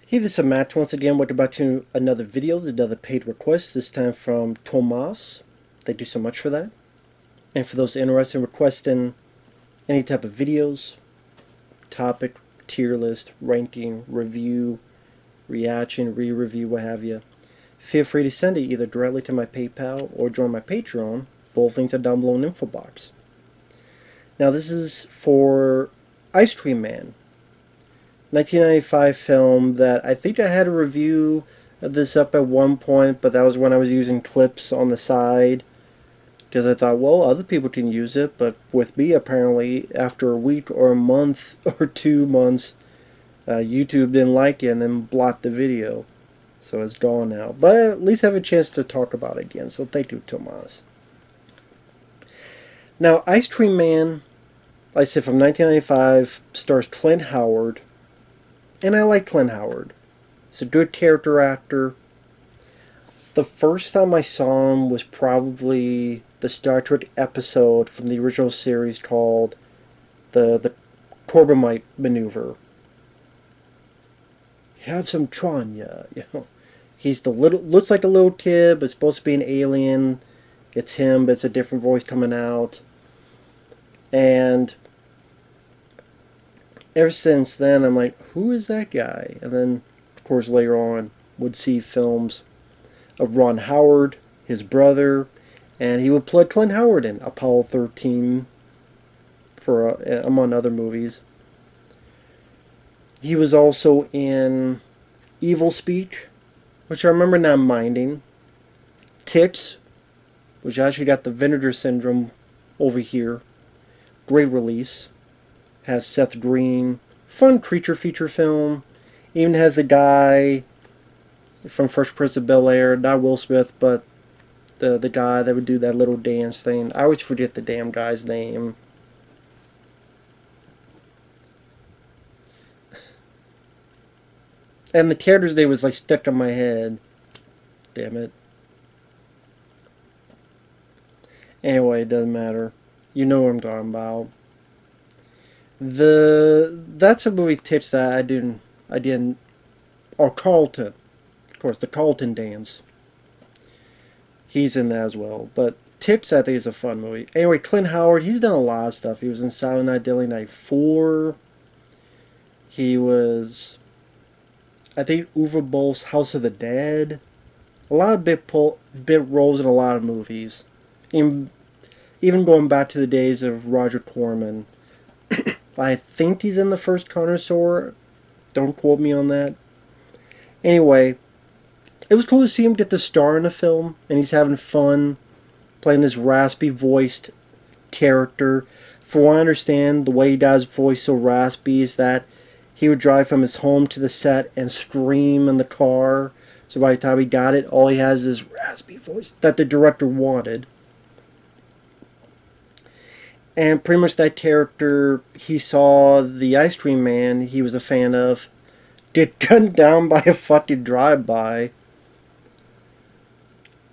Hey, this is Matt once again. Welcome back to another video, another paid request, this time from Tomas. Thank you so much for that. And for those interested in requesting any type of videos, topic, tier list, ranking, review, reaction, re-review, what have you, feel free to send it either directly to my PayPal or join my Patreon. Both links are down below in the info box. Now this is for Ice Cream Man. 1995 film that I think I had a review of this up at one point, but that was when I was using clips on the side because I thought, well, other people can use it, but with me, apparently, after a week or a month or 2 months, YouTube didn't like it and then blocked the video. So it's gone now. But at least I have a chance to talk about it again, so thank you, Tomas. Now, Ice Cream Man, like I said, from 1995, stars Clint Howard. And I like Clint Howard. He's a good character actor. The first time I saw him was probably the Star Trek episode from the original series called the Corbomite Maneuver. Have some Tranya, you know. He's the looks like a little kid, but supposed to be an alien. It's him, but it's a different voice coming out. And ever since then, I'm like, who is that guy? And then, of course, later on, would see films of Ron Howard, his brother, and he would play Clint Howard in Apollo 13, for among other movies. He was also in Evil Speech, which I remember not minding. Ticks, which actually got the Vinegar Syndrome over here. Great release. Has Seth Green, fun creature feature film. Even has the guy from Fresh Prince of Bel-Air, not Will Smith, but the guy that would do that little dance thing. I always forget the damn guy's name. And the character's name was like stuck in my head. Damn it. Anyway, it doesn't matter. You know what I'm talking about. That's a movie tips that I didn't or Carlton, of course, the Carlton dance. He's in that as well. But Tips, I think, is a fun movie. Anyway, Clint Howard, he's done a lot of stuff. He was in Silent Night, Deadly Night 4. He was, I think, Uwe Boll's House of the Dead. A lot of bit roles in a lot of movies. Even going back to the days of Roger Corman. I think he's in the first Connoisseur. Don't quote me on that. Anyway, it was cool to see him get to star in a film, and he's having fun playing this raspy-voiced character. For what I understand, the way he does voice so raspy is that he would drive from his home to the set and scream in the car. So by the time he got it, all he has is raspy voice that the director wanted. And pretty much that character, he saw the Ice Cream Man he was a fan of get gunned down by a fucking drive-by.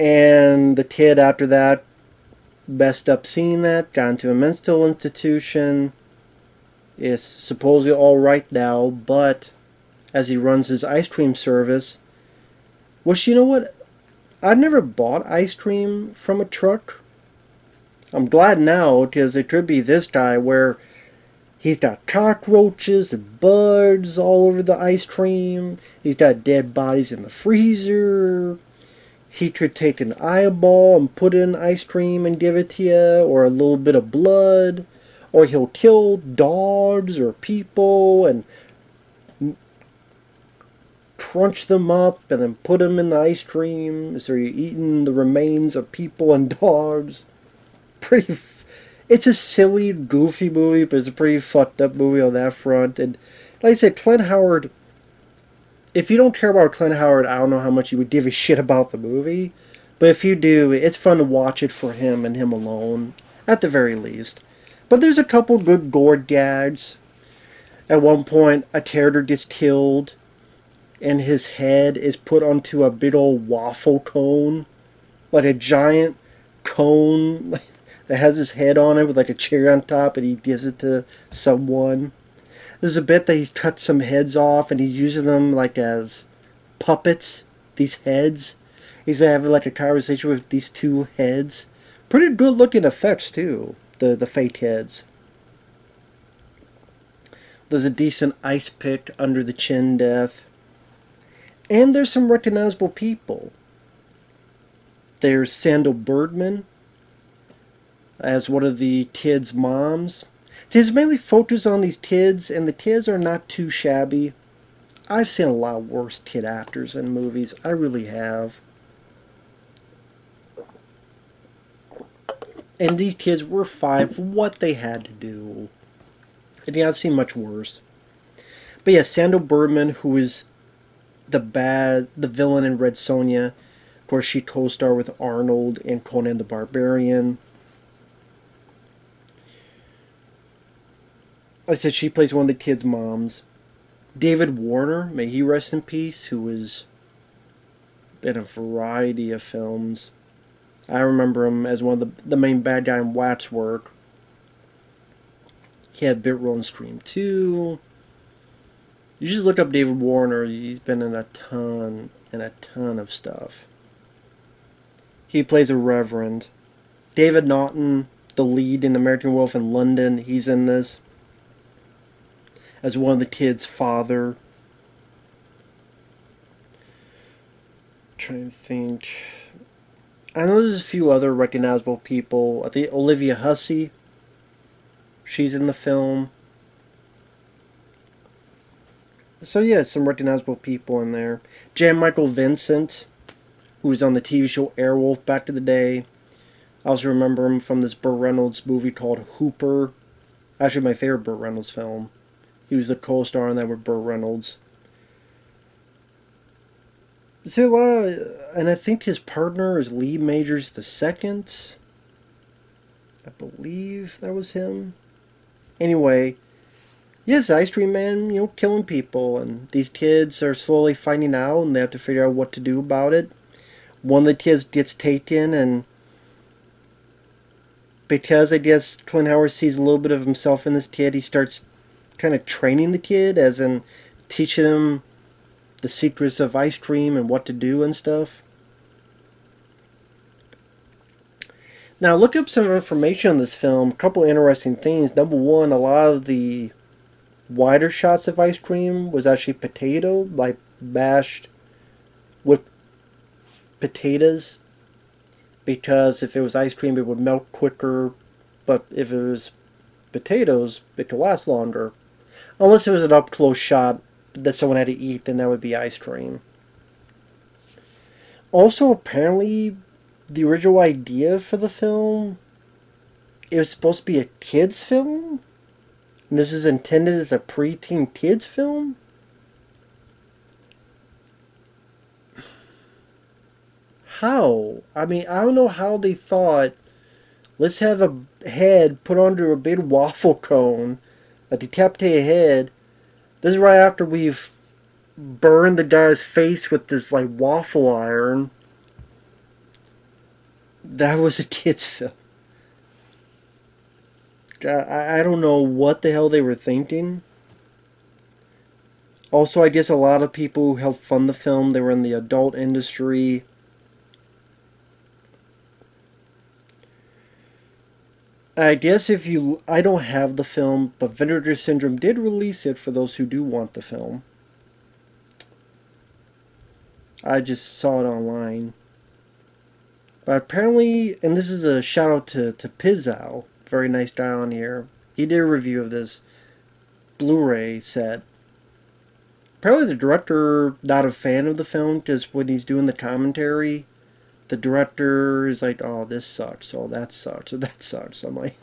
And the kid after that messed up seeing that, got into a mental institution, is supposedly alright now, but as he runs his ice cream service, which, you know what, I never bought ice cream from a truck. I'm glad now, because it could be this guy where he's got cockroaches and bugs all over the ice cream. He's got dead bodies in the freezer. He could take an eyeball and put it in ice cream and give it to you, or a little bit of blood. Or he'll kill dogs or people and crunch them up and then put them in the ice cream. So you're eating the remains of people and dogs. It's a silly, goofy movie, but it's a pretty fucked up movie on that front. And like I said, Clint Howard, if you don't care about Clint Howard, I don't know how much you would give a shit about the movie. But if you do, it's fun to watch it for him and him alone, at the very least. But there's a couple good gore gags. At one point, a character gets killed, and his head is put onto a big old waffle cone. Like a giant cone that has his head on it with like a cherry on top, and he gives it to someone. There's a bit that he's cut some heads off and he's using them like as puppets. These heads. He's having like a conversation with these two heads. Pretty good looking effects too. The fake heads. There's a decent ice pick under the chin death. And there's some recognizable people. There's Sandal Birdman as one of the kids' moms. It's mainly focused on these kids, and the kids are not too shabby. I've seen a lot worse kid actors in movies. I really have. And these kids were 5 for what they had to do. And yeah, I've seen much worse. But yeah, Sandal Birdman, who is the villain in Red Sonja. Of course, she co-starred with Arnold in Conan the Barbarian. I said she plays one of the kids' moms. David Warner, may he rest in peace, who was in a variety of films. I remember him as one of the main bad guy in Waxwork. He had a bit role in Scream 2. You just look up David Warner. He's been in a ton of stuff. He plays a reverend. David Naughton, the lead in American Wolf in London, he's in this as one of the kids' father. Trying to think. I know there's a few other recognizable people. I think Olivia Hussey, she's in the film. So yeah, some recognizable people in there. Jan Michael Vincent, who was on the TV show Airwolf back in the day. I also remember him from this Burt Reynolds movie called Hooper. Actually, my favorite Burt Reynolds film. He was the co-star on that with Burt Reynolds. And I think his partner is Lee Majors II. I believe that was him. Anyway, yes, Ice Cream Man, killing people, and these kids are slowly finding out, and they have to figure out what to do about it. One of the kids gets taken, and because I guess Clint Howard sees a little bit of himself in this kid, he starts kind of training the kid, as in teaching him the secrets of ice cream and what to do and stuff. Now, look up some information on this film. A couple interesting things. Number one, a lot of the wider shots of ice cream was actually potato, like mashed with potatoes. Because if it was ice cream, it would melt quicker. But if it was potatoes, it could last longer. Unless it was an up-close shot that someone had to eat, then that would be ice cream. Also, apparently, the original idea for the film, it was supposed to be a kids' film? And this is intended as a preteen kids' film? How? I mean, I don't know how they thought, let's have a head put onto a big waffle cone, a decapitated head. This is right after we've burned the guy's face with this, like, waffle iron. That was a kid's film. I don't know what the hell they were thinking. Also, I guess a lot of people who helped fund the film, they were in the adult industry. I guess I don't have the film, but Vinegar Syndrome did release it for those who do want the film. I just saw it online. But apparently, and this is a shout out to Pizzow, very nice guy on here. He did a review of this Blu-ray set. Apparently the director not a fan of the film, because when he's doing the commentary, the director is like, oh, this sucks, oh, that sucks, or that sucks. I'm like,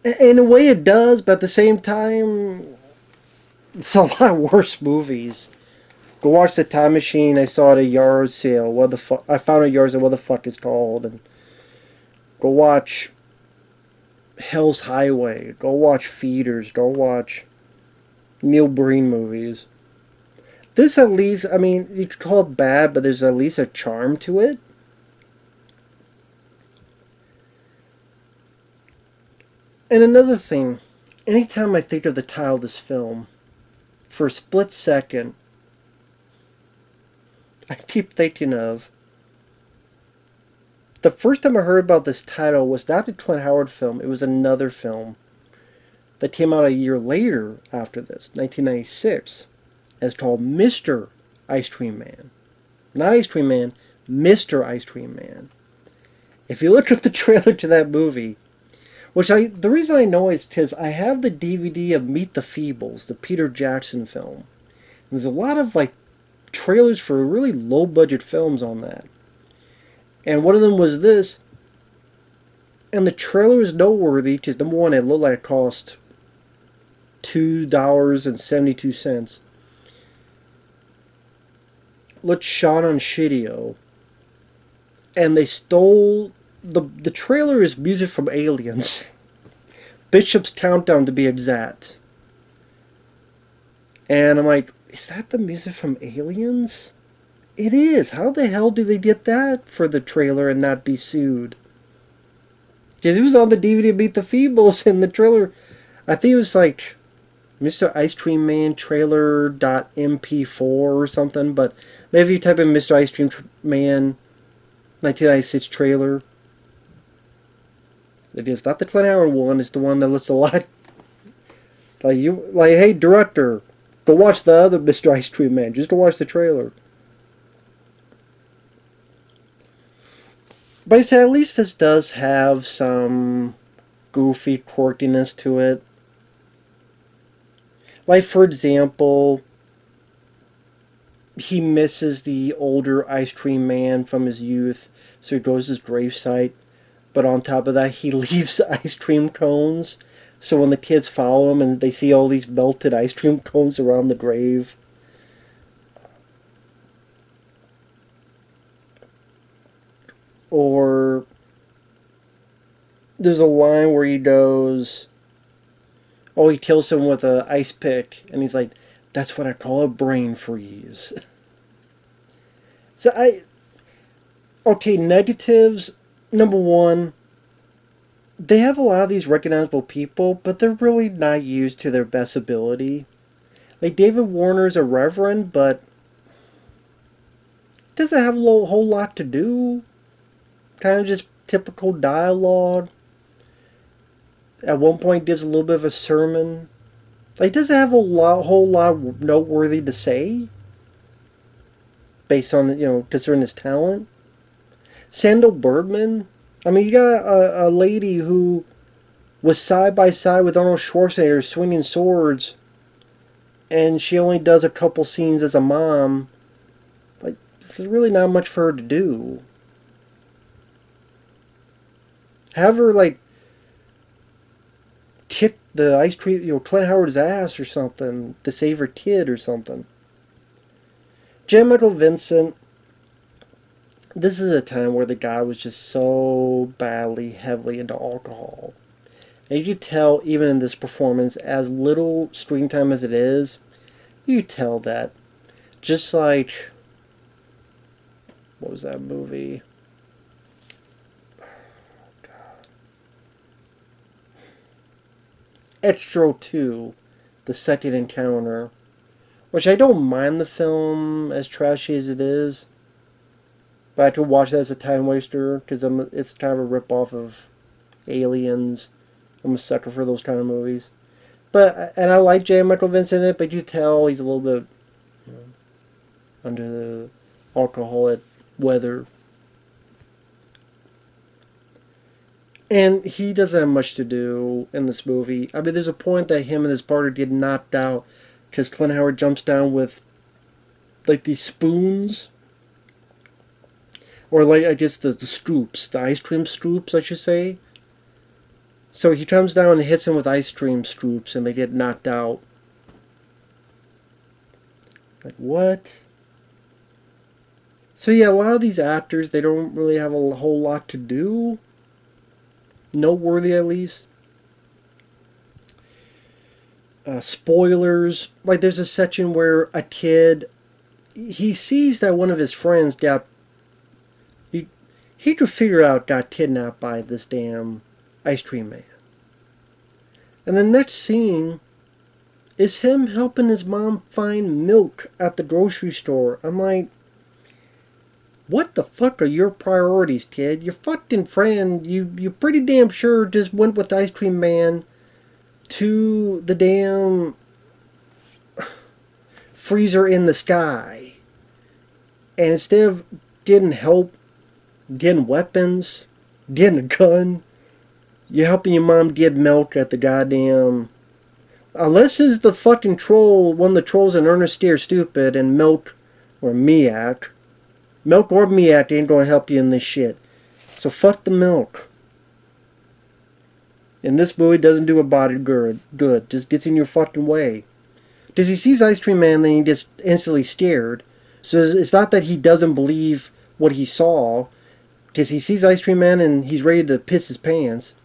in a way it does, but at the same time, it's a lot worse movies. Go watch The Time Machine. I saw it at a yard sale. What the fuck? I found a yard sale. What the fuck it's called? And go watch Hell's Highway. Go watch Feeders. Go watch Neil Breen movies. This at least, I mean, you could call it bad, but there's at least a charm to it. And another thing, anytime I think of the title of this film, for a split second, I keep thinking of the first time I heard about this title was not the Clint Howard film. It was another film that came out a year later after this, 1996. And it's called Mr. Ice Cream Man. Not Ice Cream Man, Mr. Ice Cream Man. If you look at the trailer to that movie, the reason I know is because I have the DVD of Meet the Feebles, the Peter Jackson film. And there's a lot of trailers for really low budget films on that. And one of them was this. And the trailer is noteworthy because, number one, it looked like it cost $2.72. Looked shot on Shidio. And they stole... The trailer is music from Aliens. Bishop's Countdown, to be exact. And I'm like, is that the music from Aliens? It is. How the hell did they get that for the trailer and not be sued? Because it was on the DVD Meet the Feebles, and the trailer, I think it was like Mr. Ice Cream Man trailer.mp4 or something, but maybe if you type in Mr. Ice Cream Man 1996 trailer, it is not the Clint Howard one, it's the one that looks a lot like, hey, director, go watch the other Mr. Ice Cream Man, just go watch the trailer. But I say, at least this does have some goofy quirkiness to it. Like, for example, he misses the older Ice Cream Man from his youth, so he goes to his gravesite. But on top of that, he leaves ice cream cones. So when the kids follow him and they see all these melted ice cream cones around the grave. Or there's a line where he goes, he kills him with an ice pick. And he's like, that's what I call a brain freeze. Okay, negatives. Number one, they have a lot of these recognizable people, but they're really not used to their best ability. Like, David Warner's a reverend, but doesn't have a whole lot to do. Kind of just typical dialogue. At one point gives a little bit of a sermon. Like, doesn't have a whole lot noteworthy to say. Based on, considering his talent. Sandal Bergman. I mean, you got a lady who was side by side with Arnold Schwarzenegger swinging swords, and she only does a couple scenes as a mom. Like, this is really not much for her to do. Have her, kick the ice cream, Clint Howard's ass or something to save her kid or something. J. Michael Vincent. This is a time where the guy was just so heavily into alcohol. And you could tell, even in this performance, as little screen time as it is, you could tell that. Just like, what was that movie? Extra 2, The Second Encounter, which I don't mind the film, as trashy as it is. But I could watch that as a time waster, because it's kind of a rip-off of Aliens. I'm a sucker for those kind of movies. And I like J. Michael Vincent in it, but you tell he's a little bit under the alcoholic weather. And he doesn't have much to do in this movie. I mean, there's a point that him and his partner get knocked out because Clint Howard jumps down with, these spoons. Or, I guess the scoops. The ice cream scoops, I should say. So he comes down and hits him with ice cream scoops, and they get knocked out. Like, what? So, yeah, a lot of these actors, they don't really have a whole lot to do. Noteworthy, at least. Spoilers. There's a section where a kid, he sees that one of his friends he could figure out got kidnapped by this damn ice cream man. And the next scene is him helping his mom find milk at the grocery store. I'm like, what the fuck are your priorities, kid? Your fucking friend, you pretty damn sure just went with the ice cream man to the damn freezer in the sky. And instead of getting help, getting weapons, getting a gun, you're helping your mom get milk at the goddamn... Unless this is the fucking troll, one of the trolls in Ernest Steer Stupid, and Milk or Miak. Milk or Miak ain't gonna help you in this shit. So fuck the milk. And this movie doesn't do a body good. Just gets in your fucking way. Because he sees Ice Cream Man, then he gets instantly scared. So it's not that he doesn't believe what he saw. Because he sees Ice Cream Man and he's ready to piss his pants.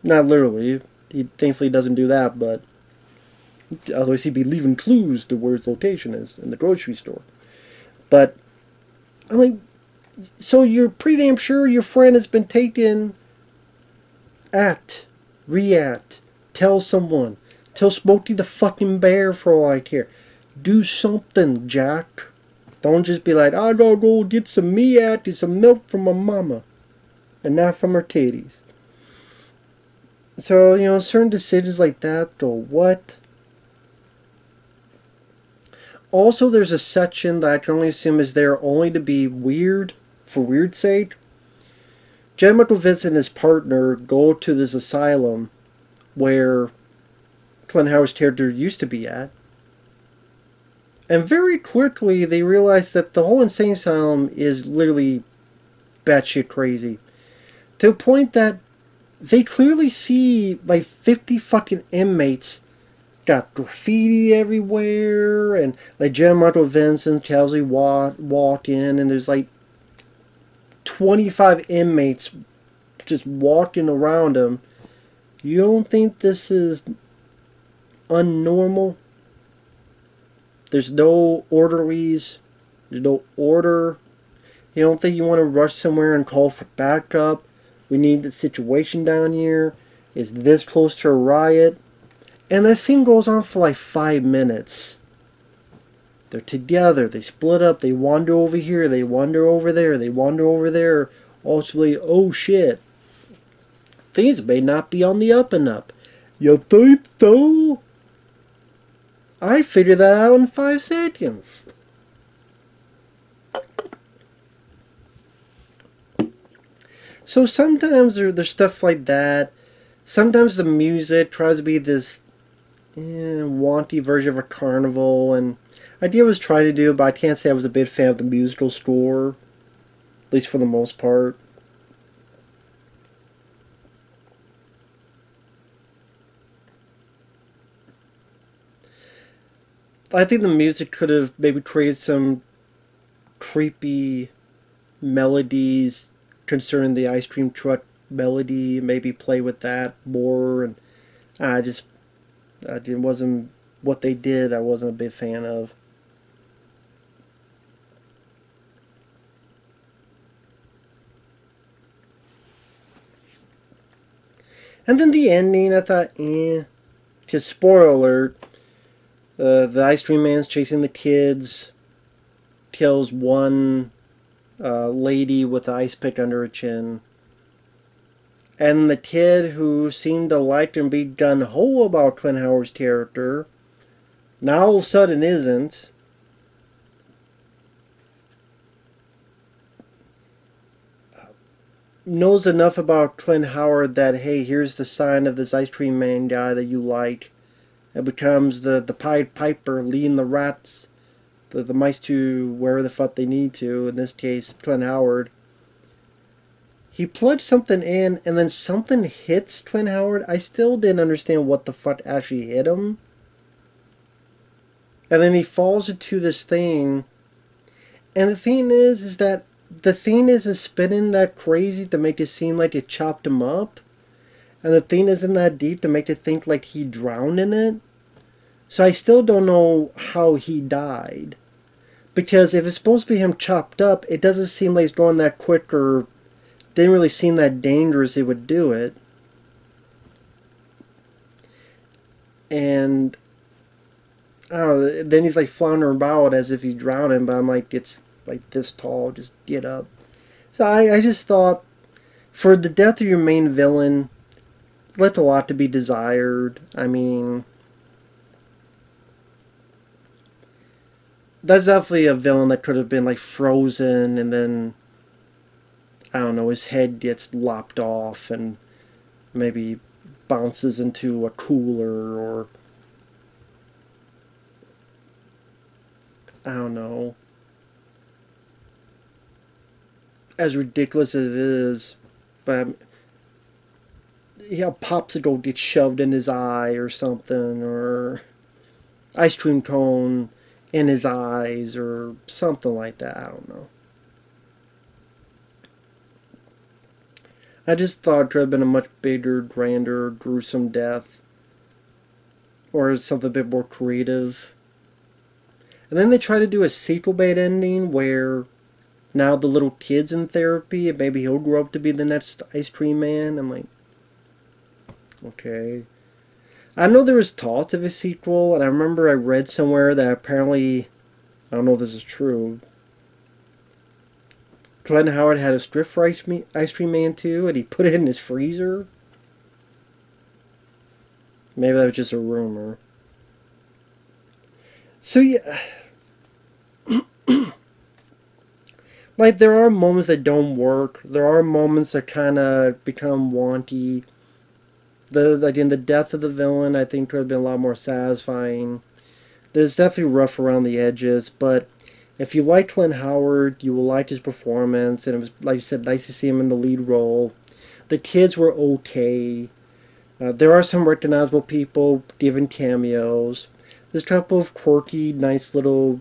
Not literally. He thankfully doesn't do that, but... Otherwise he'd be leaving clues to where his location is in the grocery store. But, I mean, so you're pretty damn sure your friend has been taken. Act. React. Tell someone. Tell Smokey the fucking Bear for all I care. Do something, Jack. Don't just be like, I gotta go get some meat and some milk from my mama. And not from her titties. So, certain decisions like that go, what? Also, there's a section that I can only assume is there only to be weird, for weird's sake. Jen Michael Vincent and his partner go to this asylum where Clint Howard's character used to be at. And very quickly they realize that the whole insane asylum is literally batshit crazy. To a point that they clearly see like 50 fucking inmates got graffiti everywhere, and like Jen Michael Vincent casually walk in, and there's like 25 inmates just walking around him. You don't think this is unnormal? There's no orderlies. There's no order. You don't think you want to rush somewhere and call for backup? We need the situation down here. Is this close to a riot? And that scene goes on for like 5 minutes. They're together. They split up. They wander over here. They wander over there. They wander over there. Ultimately, oh shit. Things may not be on the up and up. You think so? I figured that out in 5 seconds. So sometimes there's stuff like that. Sometimes the music tries to be this wanty version of a carnival, and I did was try to do it, but I can't say I was a big fan of the musical score, at least for the most part. I think the music could have maybe created some creepy melodies concerning the ice cream truck melody, maybe play with that more, and it wasn't what they did. I wasn't a big fan of. And then the ending, I thought, just spoiler alert, the ice cream man's chasing the kids, kills one lady with the ice pick under her chin. And the kid who seemed to like and be gun-ho about Clint Howard's character, now all of a sudden isn't. Knows enough about Clint Howard that, hey, here's the sign of this ice cream man guy that you like. It becomes the Pied Piper leading the rats, the mice to wherever the fuck they need to, in this case, Clint Howard. He plugged something in, and then something hits Clint Howard. I still didn't understand what the fuck actually hit him. And then he falls into this thing. And the thing is that the thing isn't spinning that crazy to make it seem like it chopped him up. And the thing isn't that deep to make it think like he drowned in it. So I still don't know how he died. Because if it's supposed to be him chopped up, it doesn't seem like he's going that quick, or didn't really seem that dangerous it would do it. And I don't know, then he's like floundering about as if he's drowning, but I'm like, it's like this tall, just get up. So I just thought, for the death of your main villain, left a lot to be desired. I mean, that's definitely a villain that could have been like frozen and then, I don't know, his head gets lopped off and maybe bounces into a cooler, or I don't know. As ridiculous as it is, but yeah, a popsicle gets shoved in his eye or something, or ice cream cone in his eyes or something like that. I don't know. I just thought it could have been a much bigger, grander, gruesome death, or something a bit more creative. And then they try to do a sequel bait ending where now the little kid's in therapy and maybe he'll grow up to be the next ice cream man. I'm like, okay. I know there was talk of a sequel, and I remember I read somewhere that apparently, I don't know if this is true, Clint Howard had a script for Ice Cream Man 2, and he put it in his freezer. Maybe that was just a rumor. So yeah, like there are moments that don't work. There are moments that kind of become wanty. Again, the death of the villain, I think, could have been a lot more satisfying. There's definitely rough around the edges, but if you like Clint Howard, you will like his performance, and it was, like I said, nice to see him in the lead role. The kids were okay. There are some recognizable people giving cameos. There's a couple of quirky, nice little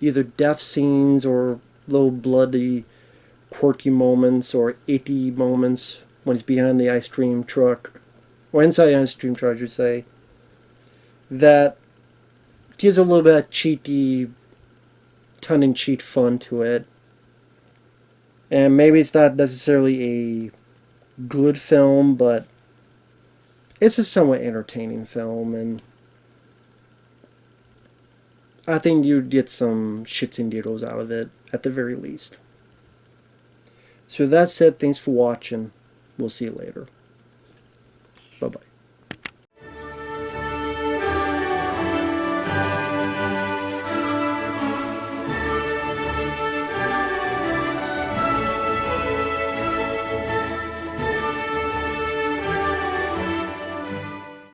either death scenes or little bloody, quirky moments or itty moments when he's behind the ice cream truck, or inside the ice cream truck, I should say, that gives a little bit of cheeky, tongue-in-cheek fun to it. And maybe it's not necessarily a good film, but it's a somewhat entertaining film, and I think you'd get some shits and giggles out of it, at the very least. So with that said, thanks for watching. We'll see you later.